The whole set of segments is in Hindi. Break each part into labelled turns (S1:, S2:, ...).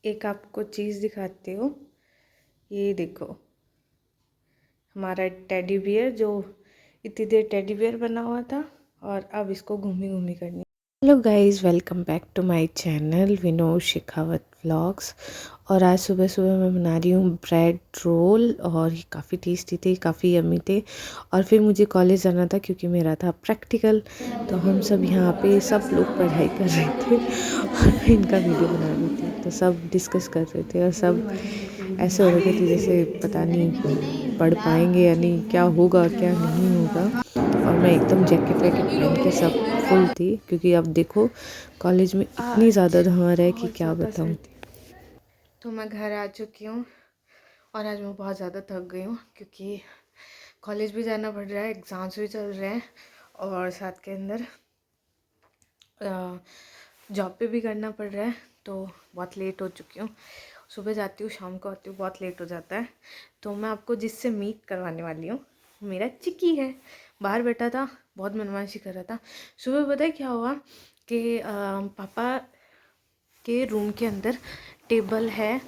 S1: एक आपको चीज़ दिखाती हूँ। ये देखो, हमारा टेडी बियर जो इतनी देर टेडी बियर बना हुआ था और अब इसको घूमी घूमी करनी। Hello guys, welcome back to my channel Vinod Shekhawat vlogs. और आज सुबह सुबह मैं बना रही हूँ ब्रेड रोल और ये काफ़ी टेस्टी थे, काफ़ी यम्मी थे। और फिर मुझे कॉलेज जाना था क्योंकि मेरा था प्रैक्टिकल। तो हम सब यहाँ पे सब लोग पढ़ाई कर रहे थे और मैं इनका वीडियो बना रही थी। तो सब डिस्कस कर रहे थे और सब ऐसे हो रखे थे जैसे पता नहीं पढ़ पाएंगे या नहीं, क्या होगा क्या नहीं होगा। और मैं एकदम जैकेट वैकेट पहन के सब फुल थी क्योंकि अब देखो कॉलेज में इतनी ज़्यादा धुआं है कि क्या बताऊँ। तो मैं घर आ चुकी हूँ और आज मैं बहुत ज़्यादा थक गई हूँ क्योंकि कॉलेज भी जाना पड़ रहा है, एग्ज़ाम्स भी चल रहे हैं और साथ के अंदर जॉब पे भी करना पड़ रहा है। तो बहुत लेट हो चुकी हूँ। सुबह जाती हूँ, शाम को आती हूँ, बहुत लेट हो जाता है। तो मैं आपको जिससे मीट करवाने वाली हूँ मेरा चिक्की है। बाहर बैठा था, बहुत मनमानी कर रहा था। सुबह पता है क्या हुआ कि पापा के रूम के अंदर टेबल है,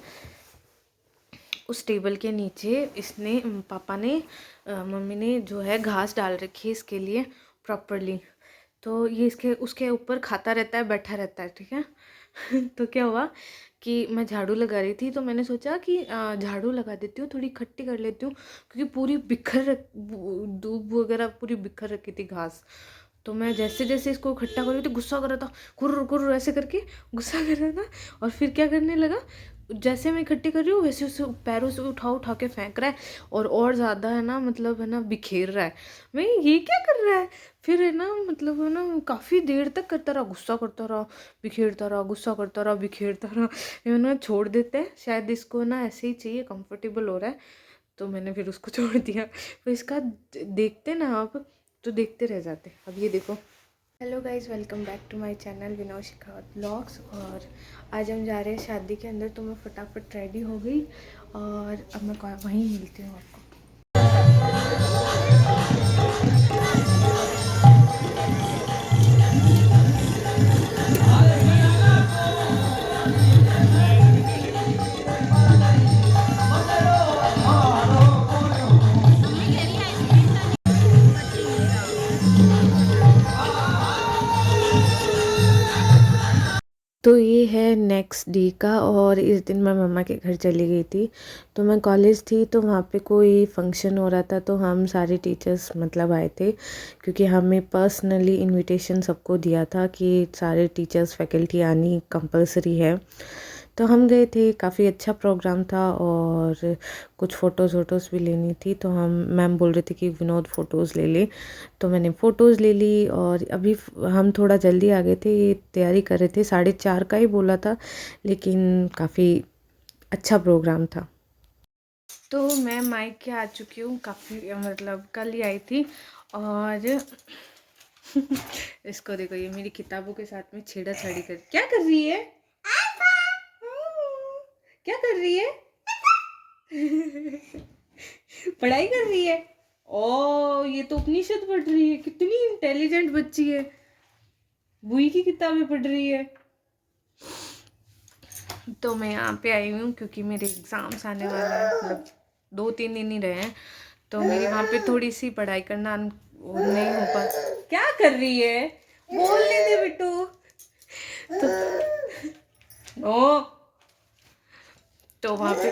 S1: उस टेबल के नीचे इसने पापा ने मम्मी ने जो है घास डाल रखी है इसके लिए प्रॉपरली। तो ये इसके उसके ऊपर खाता रहता है, बैठा रहता है, ठीक है। तो क्या हुआ कि मैं झाड़ू लगा रही थी तो मैंने सोचा कि झाड़ू लगा देती हूँ, थोड़ी इकट्ठी कर लेती हूँ क्योंकि पूरी दूब वगैरह पूरी बिखर रखी थी घास। तो मैं जैसे जैसे इसको इकट्ठा कर रही थी गुस्सा कर रहा था, कुर्र कुर्र ऐसे करके गुस्सा कर रहा था। और फिर क्या करने लगा, जैसे मैं इकट्ठी कर रही हूँ वैसे उसे पैरों से उठा उठा के फेंक रहा है और ज़्यादा है ना, मतलब है ना बिखेर रहा है। मैं ये क्या कर रहा है। फिर है ना, मतलब है ना काफ़ी देर तक करता रहा, गुस्सा करता रहा, बिखेरता रहा, गुस्सा करता रहा, बिखेरता रहा। ये ना छोड़ देते हैं, शायद इसको ना ऐसे ही चाहिए, कंफर्टेबल हो रहा है। तो मैंने फिर उसको छोड़ दिया। तो इसका देखते ना आप तो देखते रह जाते। अब ये देखो। Hello guys, welcome back to my channel Vinod Shekhawat blogs. और आज हम जा रहे हैं शादी के अंदर। तो मैं फटाफट रेडी हो गई और अब मैं वहीं मिलती हूँ आपको। तो ये है नेक्स्ट डे का। और इस दिन मैं मम्मा के घर चली गई थी। तो मैं कॉलेज थी तो वहाँ पे कोई फंक्शन हो रहा था तो हम सारे टीचर्स मतलब आए थे क्योंकि हमें पर्सनली इनविटेशन सबको दिया था कि सारे टीचर्स फैकल्टी आनी कंपलसरी है। तो हम गए थे, काफ़ी अच्छा प्रोग्राम था और कुछ फ़ोटोज़ वोटोज़ भी लेनी थी। तो हम मैम बोल रहे थे कि विनोद फ़ोटोज़ ले ले। तो मैंने फ़ोटोज़ ले ली और अभी हम थोड़ा जल्दी आ गए थे, तैयारी कर रहे थे, 4:30 का ही बोला था लेकिन काफ़ी अच्छा प्रोग्राम था। तो मैं माइक के आ चुकी हूँ, काफ़ी मतलब कल ही आई थी। और इसको देखो, ये मेरी किताबों के साथ में छेड़ा-छाड़ी कर क्या कर रही है? क्या कर रही है? पढ़ाई कर रही है। ओ, ये तो उपनिषद पढ़ रही है, कितनी इंटेलिजेंट बच्ची है। बुई की किताबें पढ़ रही है। तो मैं यहाँ पे आई हूँ क्योंकि मेरे एग्ज़ाम्स आने वाले हैं, मतलब 2-3 दिन ही रहे हैं। तो मेरी वहाँ पे थोड़ी सी पढ़ाई करना वो नहीं हो पा। क्या कर रही है, बोलने दे बिट्टू। तो ओ, तो वहाँ पे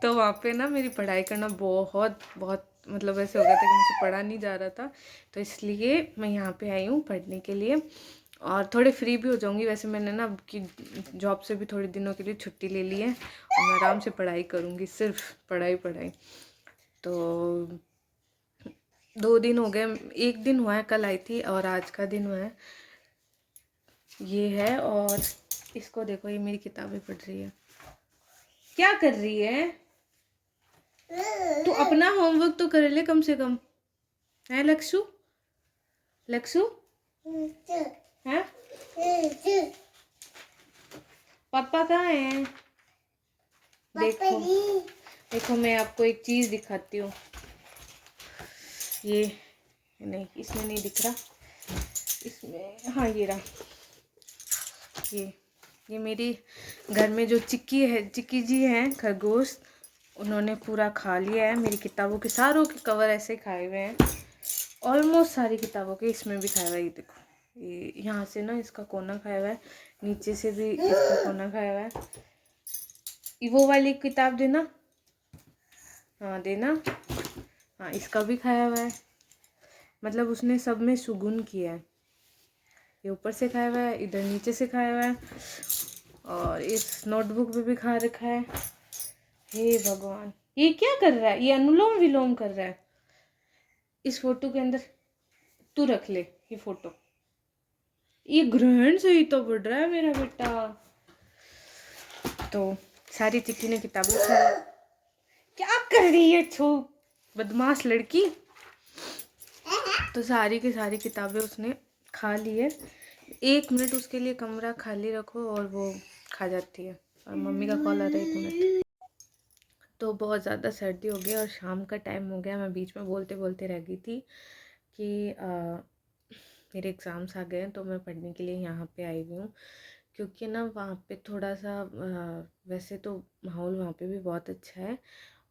S1: तो वहाँ पे ना मेरी पढ़ाई करना बहुत बहुत मतलब ऐसे हो गया था कि मुझसे पढ़ा नहीं जा रहा था। तो इसलिए मैं यहाँ पे आई हूँ पढ़ने के लिए और थोड़े फ्री भी हो जाऊँगी। वैसे मैंने ना कि जॉब से भी थोड़े दिनों के लिए छुट्टी ले ली है और मैं आराम से पढ़ाई करूँगी, सिर्फ पढ़ाई पढ़ाई। तो 2 दिन हो गए, 1 दिन हुआ है, कल आई थी और आज का दिन हुआ है। ये है और इसको देखो, ये मेरी किताबें पढ़ रही है। क्या कर रही है? तो अपना होमवर्क तो कर ले कम से कम, है लक्ष्ू? लक्ष्ू है? पापा कहाँ हैं? देखो देखो, मैं आपको एक चीज दिखाती हूँ। ये नहीं, इसमें नहीं दिख रहा, इसमें हाँ ये रहा। ये मेरी घर में जो चिक्की जी हैं खरगोश, उन्होंने पूरा खा लिया है। मेरी किताबों के सारों के कवर ऐसे खाए हुए हैं, ऑलमोस्ट सारी किताबों के। इसमें भी खाया हुआ है, ये देखो, ये यहाँ से ना इसका कोना खाया हुआ है, नीचे से भी इसका कोना खाया हुआ है। ये वो वाली किताब देना, हाँ देना, हाँ इसका भी खाया हुआ है। मतलब उसने सब में सुगुन किया है। ये ऊपर से खाया हुआ है, इधर नीचे से खाया हुआ है, और इस नोटबुक पे भी खा रखा है। हे भगवान, ये क्या कर रहा है? ये अनुलोम विलोम कर रहा है। इस फोटो के अंदर तू रख ले ये फोटो। ये ग्रहण से ही तो बढ़ रहा है मेरा बेटा। तो सारी चिक्की ने किताबें खाई। क्या कर रही है छो बदमाश लड़की। तो सारी की सारी किताबें उसने खा ली है। 1 मिनट उसके लिए कमरा खाली रखो और वो खा जाती है। और मम्मी का कॉल आ रहा है, 1 मिनट। तो बहुत ज़्यादा सर्दी हो गया और शाम का टाइम हो गया। मैं बीच में बोलते बोलते रह गई थी कि मेरे एग्ज़ाम्स आ गए हैं, तो मैं पढ़ने के लिए यहाँ पे आई हुई हूँ। क्योंकि ना वहाँ पे थोड़ा सा वैसे तो माहौल वहाँ पे भी बहुत अच्छा है,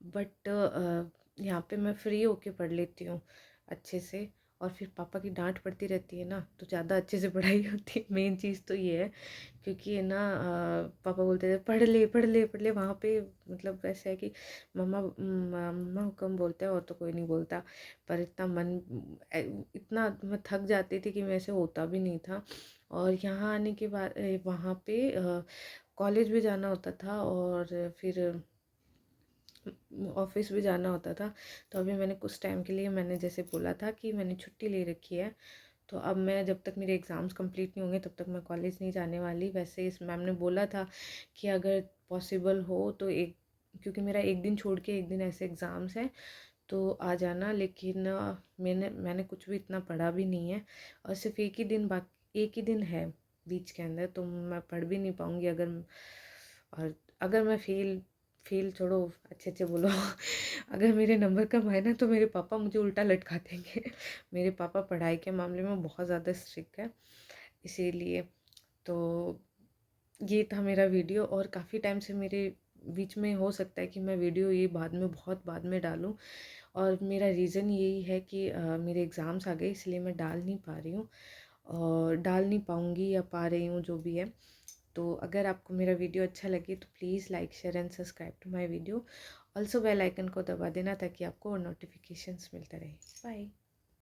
S1: बट यहाँ पे मैं फ्री होके पढ़ लेती हूँ अच्छे से। और फिर पापा की डांट पड़ती रहती है ना, तो ज़्यादा अच्छे से पढ़ाई होती है। मेन चीज़ तो ये है, क्योंकि है ना पापा बोलते थे पढ़ ले पढ़ ले पढ़ ले। वहाँ पे मतलब ऐसा है कि मम्मा मम्मा हुक्म बोलते हैं और तो कोई नहीं बोलता। पर इतना मन इतना मैं थक जाती थी कि मेरे से होता भी नहीं था। और यहाँ आने के बाद वहाँ पे कॉलेज भी जाना होता था और फिर ऑफिस भी जाना होता था। तो अभी मैंने कुछ टाइम के लिए, मैंने जैसे बोला था कि मैंने छुट्टी ले रखी है। तो अब मैं जब तक मेरे एग्ज़ाम्स कंप्लीट नहीं होंगे तब तक मैं कॉलेज नहीं जाने वाली। वैसे इस मैम ने बोला था कि अगर पॉसिबल हो तो एक, क्योंकि मेरा एक दिन छोड़ के एक दिन ऐसे एग्ज़ाम्स हैं, तो आ जाना। लेकिन मैंने कुछ भी इतना पढ़ा भी नहीं है, और सिर्फ एक ही दिन है बीच के अंदर, तो मैं पढ़ भी नहीं पाऊँगी। और अगर मैं फेल छोड़ो, अच्छे अच्छे बोलो। अगर मेरे नंबर कम आए ना तो मेरे पापा मुझे उल्टा लटका देंगे। मेरे पापा पढ़ाई के मामले में बहुत ज़्यादा स्ट्रिक्ट है, इसीलिए। तो ये था मेरा वीडियो। और काफ़ी टाइम से मेरे बीच में हो सकता है कि मैं वीडियो ये बाद में, बहुत बाद में डालूं। और मेरा रीज़न यही है कि मेरे एग्ज़ाम्स आ गए, इसलिए मैं डाल नहीं पा रही हूँ, और डाल नहीं पाऊँगी या पा रही हूँ, जो भी है। तो अगर आपको मेरा वीडियो अच्छा लगे तो please like share and subscribe to my video. Also bell icon को दबा देना ताकि आपको और नोटिफिकेशंस मिलते रहे। बाय।